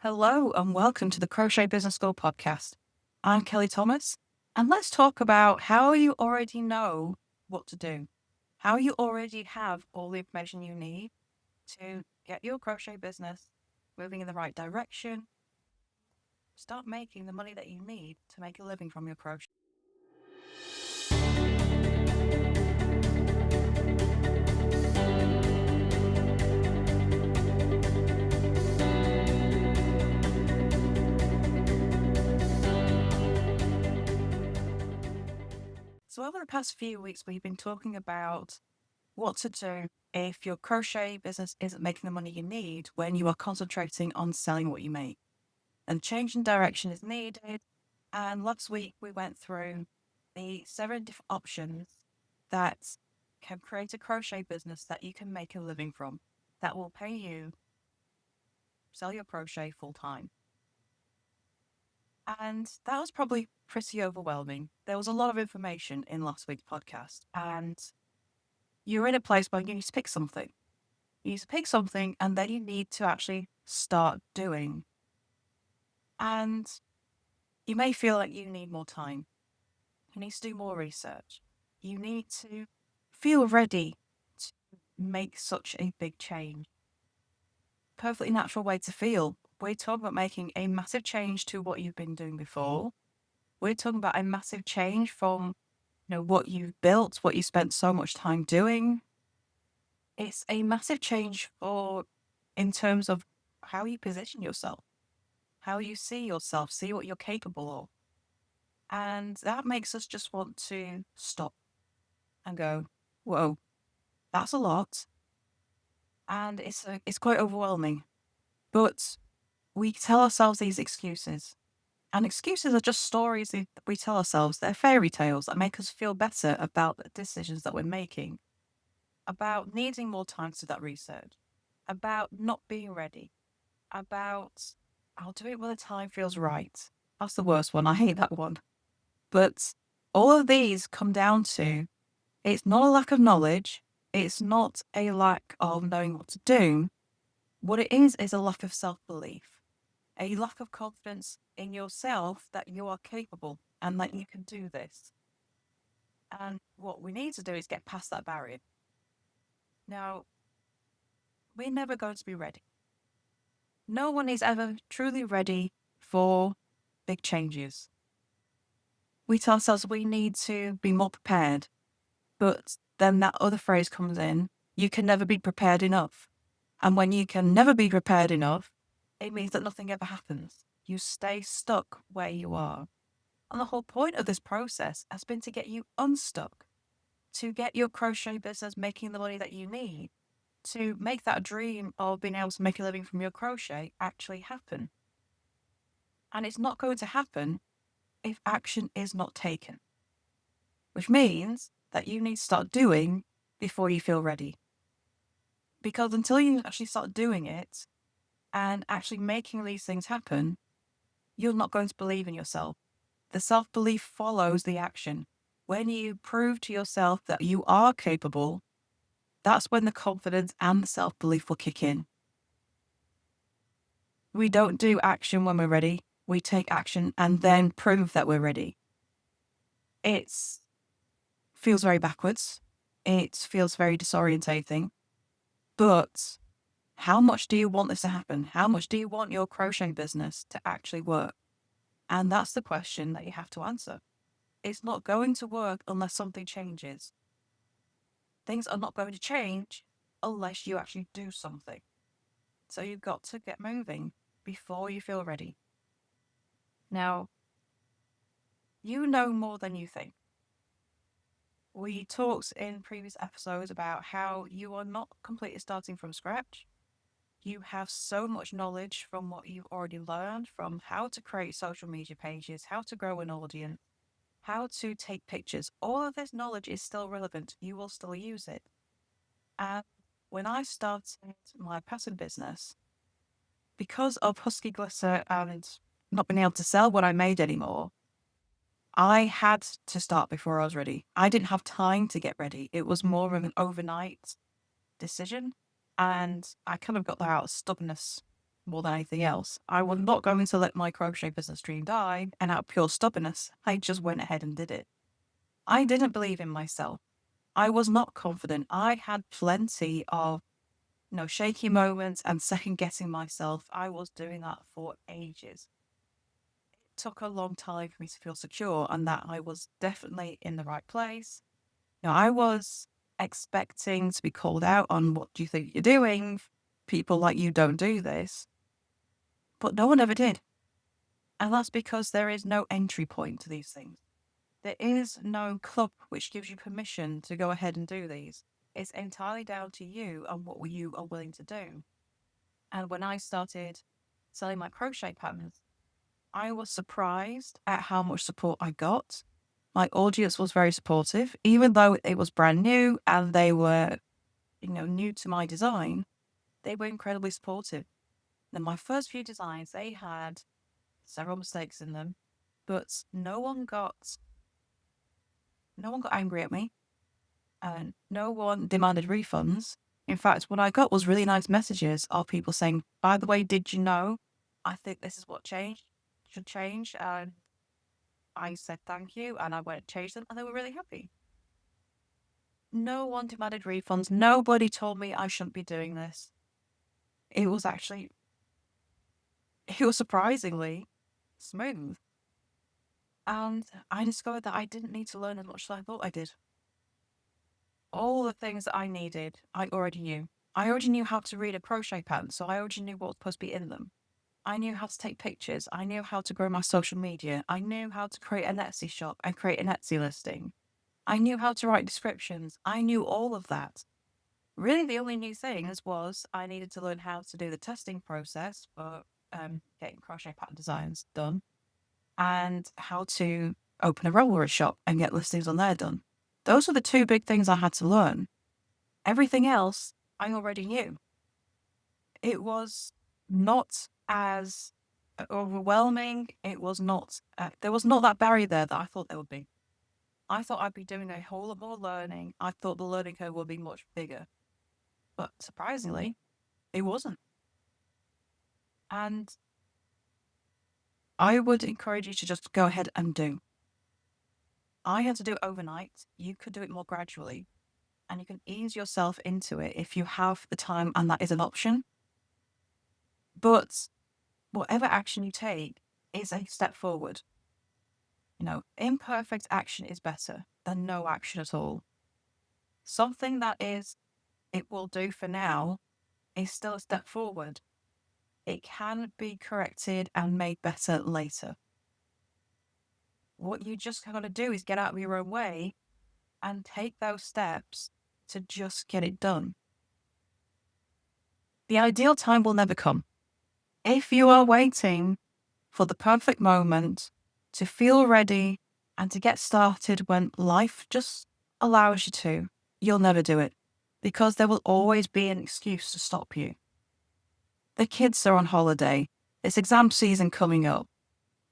Hello and welcome to the Crochet Business School podcast. I'm Kelly Thomas, and let's talk about how you already know what to do, how you already have all the information you need to get your crochet business moving in the right direction, start making the money that you need to make a living from your crochet. So over the past few weeks, we've been talking about what to do if your crochet business isn't making the money you need when you are concentrating on selling what you make. And changing direction is needed. And last week we went through the 7 different options that can create a crochet business that you can make a living from, that will pay you sell your crochet full time. And that was probably pretty overwhelming. There was a lot of information in last week's podcast, and you're in a place where you need to pick something. You need to pick something, and then you need to actually start doing. And you may feel like you need more time. You need to do more research. You need to feel ready to make such a big change. Perfectly natural way to feel. We're talking about making a massive change to what you've been doing before. We're talking about a massive change from what you've built, what you spent so much time doing. It's a massive change in terms of how you position yourself, how you see yourself, see what you're capable of. And that makes us just want to stop and go, whoa, that's a lot. And it's quite overwhelming. But we tell ourselves these excuses. And excuses are just stories that we tell ourselves. They're fairy tales that make us feel better about the decisions that we're making, about needing more time to do that research, about not being ready, about I'll do it when the time feels right. That's the worst one. I hate that one. But all of these come down to it's not a lack of knowledge. It's not a lack of knowing what to do. What it is a lack of self-belief, a lack of confidence in yourself that you are capable and that you can do this. And what we need to do is get past that barrier. Now, we're never going to be ready. No one is ever truly ready for big changes. We tell ourselves we need to be more prepared, but then that other phrase comes in, you can never be prepared enough. And when you can never be prepared enough, it means that nothing ever happens. You stay stuck where you are. And the whole point of this process has been to get you unstuck, to get your crochet business making the money that you need, to make that dream of being able to make a living from your crochet actually happen. And it's not going to happen if action is not taken, which means that you need to start doing before you feel ready. Because until you actually start doing it and actually making these things happen, you're not going to believe in yourself. The self-belief follows the action. When you prove to yourself that you are capable, that's when the confidence and the self-belief will kick in. We don't do action when we're ready. We take action and then prove that we're ready. It feels very backwards. It feels very disorientating. But how much do you want this to happen? How much do you want your crochet business to actually work? And that's the question that you have to answer. It's not going to work unless something changes. Things are not going to change unless you actually do something. So you've got to get moving before you feel ready. Now, you know more than you think. We talked in previous episodes about how you are not completely starting from scratch. You have so much knowledge from what you've already learned, from how to create social media pages, how to grow an audience, how to take pictures. All of this knowledge is still relevant. You will still use it. And when I started my pattern business, because of Husky Glitter and not being able to sell what I made anymore, I had to start before I was ready. I didn't have time to get ready. It was more of an overnight decision. And I kind of got that out of stubbornness more than anything else. I was not going to let my crochet business dream die, and out of pure stubbornness, I just went ahead and did it. I didn't believe in myself. I was not confident. I had plenty of, shaky moments and second guessing myself. I was doing that for ages. It took a long time for me to feel secure and that I was definitely in the right place. I was expecting to be called out on what do you think you're doing? People like you don't do this. But no one ever did. And that's because there is no entry point to these things. There is no club which gives you permission to go ahead and do these. It's entirely down to you and what you are willing to do. And when I started selling my crochet patterns, I was surprised at how much support I got. My audience was very supportive, even though it was brand new and they were, new to my design. They were incredibly supportive. Then my first few designs, they had several mistakes in them, but no one got angry at me, and no one demanded refunds. In fact, what I got was really nice messages of people saying, "By the way, did you know? I think this is what should change." And I said thank you, and I went and changed them, and they were really happy. No one demanded refunds. Nobody told me I shouldn't be doing this. It was surprisingly smooth. And I discovered that I didn't need to learn as much as I thought I did. All the things that I needed, I already knew. I already knew how to read a crochet pattern, so I already knew what was supposed to be in them. I knew how to take pictures. I knew how to grow my social media. I knew how to create an Etsy shop and create an Etsy listing. I knew how to write descriptions. I knew all of that. Really, the only new things was I needed to learn how to do the testing process for getting crochet pattern designs done and how to open a Ravelry shop and get listings on there done. Those were the two big things I had to learn. Everything else I already knew. It was not as overwhelming. It was not, there was not that barrier there that I thought there would be. I thought I'd be doing a whole lot more learning. I thought the learning curve would be much bigger. But surprisingly, it wasn't. And I would encourage you to just go ahead and do. I had to do it overnight. You could do it more gradually. And you can ease yourself into it if you have the time and that is an option. But whatever action you take is a step forward. Imperfect action is better than no action at all. Something that it will do for now is still a step forward. It can be corrected and made better later. What you just got to do is get out of your own way and take those steps to just get it done. The ideal time will never come. If you are waiting for the perfect moment to feel ready and to get started when life just allows you to, you'll never do it because there will always be an excuse to stop you. The kids are on holiday. It's exam season coming up.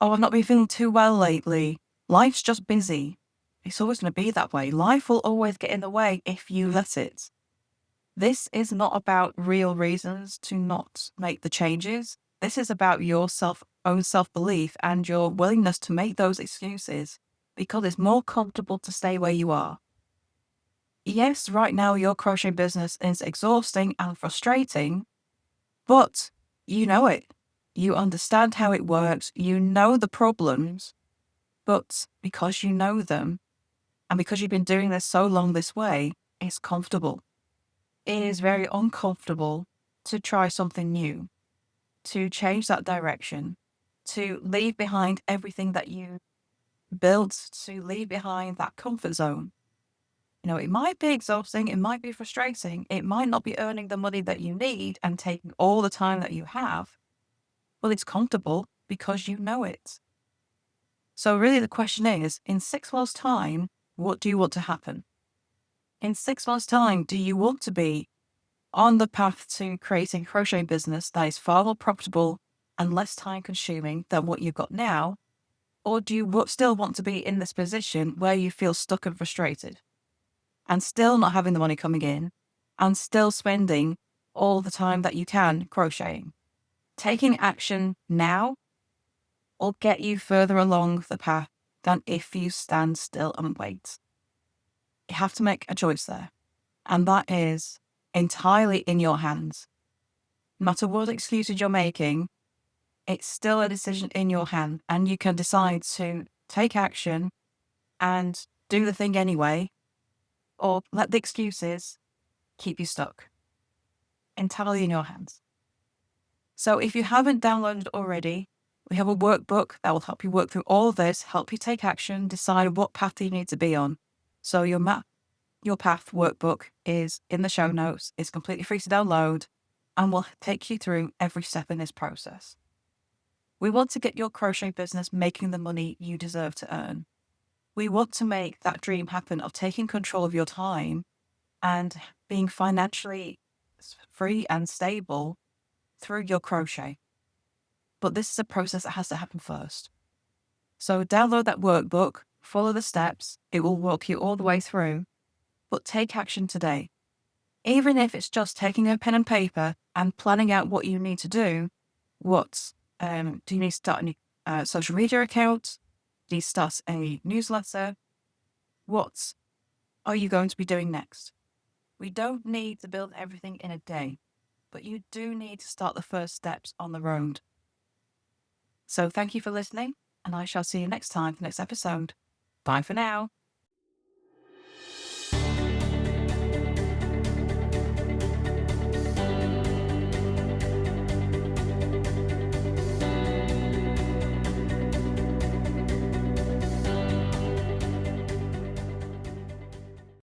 Oh, I've not been feeling too well lately. Life's just busy. It's always going to be that way. Life will always get in the way if you let it. This is not about real reasons to not make the changes. This is about your own self-belief and your willingness to make those excuses because it's more comfortable to stay where you are. Yes, right now your crochet business is exhausting and frustrating, but you know it. You understand how it works. You know the problems, but because you know them and because you've been doing this so long this way, it's comfortable. It is very uncomfortable to try something new, to change that direction, to leave behind everything that you built, to leave behind that comfort zone. It might be exhausting, it might be frustrating, it might not be earning the money that you need and taking all the time that you have, but it's comfortable because you know it. So really the question is, in 6 months' time, what do you want to happen? In 6 months' time, do you want to be on the path to creating a crochet business that is far more profitable and less time consuming than what you've got now? Or do you still want to be in this position where you feel stuck and frustrated and still not having the money coming in and still spending all the time that you can crocheting? Taking action now will get you further along the path than if you stand still and wait. You have to make a choice there, and that is entirely in your hands. No matter what excuses you're making, it's still a decision in your hand, and you can decide to take action and do the thing anyway, or let the excuses keep you stuck. Entirely in your hands. So if you haven't downloaded already, we have a workbook that will help you work through all of this, help you take action, decide what path you need to be on. So your path workbook is in the show notes. It's completely free to download and will take you through every step in this process. We want to get your crochet business making the money you deserve to earn. We want to make that dream happen of taking control of your time and being financially free and stable through your crochet. But this is a process that has to happen first. So download that workbook, follow the steps. It will walk you all the way through, but take action today. Even if it's just taking a pen and paper and planning out what you need to do. What do you need to start a social media account? Do you start a newsletter? What are you going to be doing next? We don't need to build everything in a day, but you do need to start the first steps on the road. So thank you for listening, and I shall see you next time for the next episode. Bye for now.